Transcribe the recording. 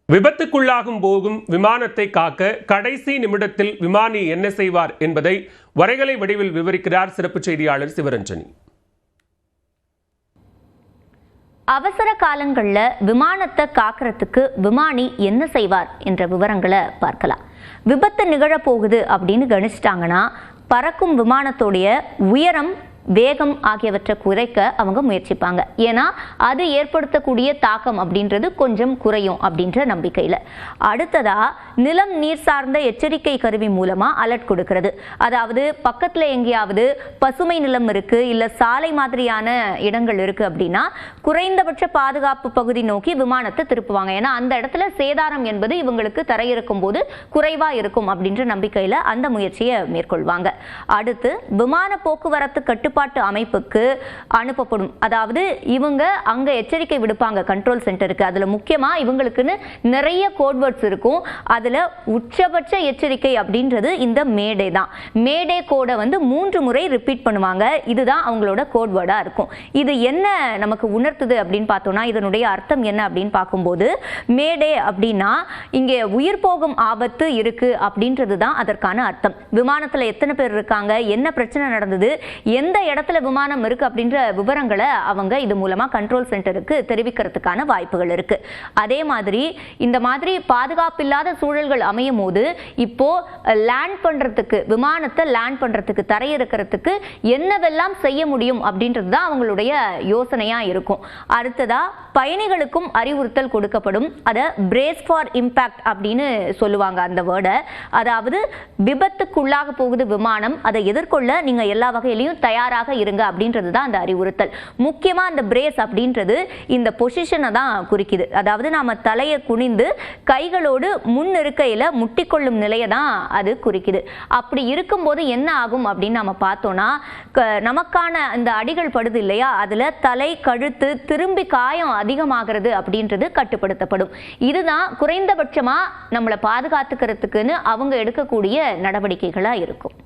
விபத்துக்குள்ளாகும் போகும் விமானத்தை காக்க கடைசி நிமிடத்தில் விமானி என்ன செய்வார் என்பதை வரைகலை வடிவில் விவரிக்கிறார் சிறப்பு செய்தியாளர் சிவரஞ்சனி. அவசர காலங்களில் விமானத்தை காக்கிறதுக்கு விமானி என்ன செய்வார் என்ற விவரங்களை பார்க்கலாம். விபத்து நிகழப்போகுது அப்படின்னு கணிச்சிட்டாங்கன்னா பறக்கும் விமானத்தோடைய உயரம், வேகம் ஆகியவற்றை குறைக்க அவங்க முயற்சிப்பாங்க. ஏன்னா அது ஏற்படுத்தக்கூடிய தாக்கம் அப்படின்றது கொஞ்சம் குறையும் அப்படின்ற நம்பிக்கையில். அடுத்ததா நிலம் நீர் சார்ந்த எச்சரிக்கை கருவி மூலமா அலர்ட் கொடுக்கிறது. அதாவது பக்கத்தில் எங்கேயாவது பசுமை நிலம் இருக்கு, இல்லை சாலை மாதிரியான இடங்கள் இருக்கு அப்படின்னா குறைந்தபட்ச பாதுகாப்பு பகுதி நோக்கி விமானத்தை திருப்புவாங்க. ஏன்னா அந்த இடத்துல சேதாரம் என்பது இவங்களுக்கு தரையிறக்கும் போது குறைவா இருக்கும் அப்படின்ற நம்பிக்கையில் அந்த முயற்சியை மேற்கொள்வாங்க. அடுத்து விமான போக்குவரத்து கட்டுப்பாட்டு அமைப்புக்கு அனுப்பப்படும். அதாவது இவங்க அங்க எச்சரிக்கை விடுப்பாங்க கண்ட்ரோல் சென்டருக்கு. அதுல முக்கியமா இவங்களுக்குன்னு நிறைய கோட்வேர்ட்ஸ் இருக்கும். அதுல உச்சபட்ச எச்சரிக்கை அப்படின்றது இந்த மேடே தான். மேடே கோடை 3 முறை ரிப்பீட் பண்ணுவாங்க. இதுதான் அவங்களோட கோட்வேர்டா இருக்கும். இது என்ன நமக்கு உணர்த்துது அப்படின்னு பார்த்தோம்னா, இதனுடைய அர்த்தம் என்ன அப்படின்னு பார்க்கும்போது, மேடே அப்படின்னா இங்கே உயிர் போகும் ஆபத்து இருக்கு அப்படின்றது தான் அதற்கான அர்த்தம். விமானத்துல எத்தனை பேர் இருக்காங்க, என்ன பிரச்சனை நடந்தது, எந்த இடத்துல விமானம் இருக்கு அப்படின்ற விவரங்களை அவங்க இது மூலமா கண்ட்ரோல் சென்டருக்கு தெரிவிக்கிறதுக்கான வாய்ப்புகள் இருக்கு. அதே மாதிரி இந்த மாதிரி பாதுகாப்பு இல்லாத சூழல்கள் அமையும் போது இப்போ லேண்ட் பண்றதுக்கு, விமானத்தை லேண்ட் பண்றதுக்கு, தரையிறக்கிறதுக்கு என்னவெல்லாம் செய்ய முடியும் அப்படின்றது தான் அவங்களுடைய யோசனையா இருக்கும். அடுத்ததா பயணிகளுக்கும் அறிவுறுத்தல் கொடுக்கப்படும். அதை பிரேஸ் ஃபார் இம்பாக்ட் அப்படின்னு சொல்லுவாங்க அந்த வேர்டை. அதாவது விபத்துக்குள்ளாக போகுது விமானம், அதை எதிர்கொள்ள நீங்க எல்லா வகையிலையும் தயாராக இருங்க அப்படின்றது தான் அந்த அறிவுறுத்தல். முக்கியமா அந்த பிரேஸ் அப்படின்றது இந்த பொசிஷனை தான் குறிக்குது. அதாவது நாம தலையை குனிந்து கைகளோடு முன் இருக்கையில முட்டிக்கொள்ளும் நிலையை தான் அது குறிக்குது. அப்படி இருக்கும்போது என்ன ஆகும் அப்படின்னு நம்ம பார்த்தோம்னா, நமக்கான இந்த அடிகள் படுது இல்லையா, அதுல தலை, கழுத்து திரும்பி காயம் அதிகமாகிறது அப்படின்றது கட்டுப்படுத்தப்படும். இதுதான் குறைந்தபட்சமா நம்மளை பாதுகாத்துக்கிறதுக்குன்னு அவங்க எடுக்கக்கூடிய நடவடிக்கைகளா இருக்கும்.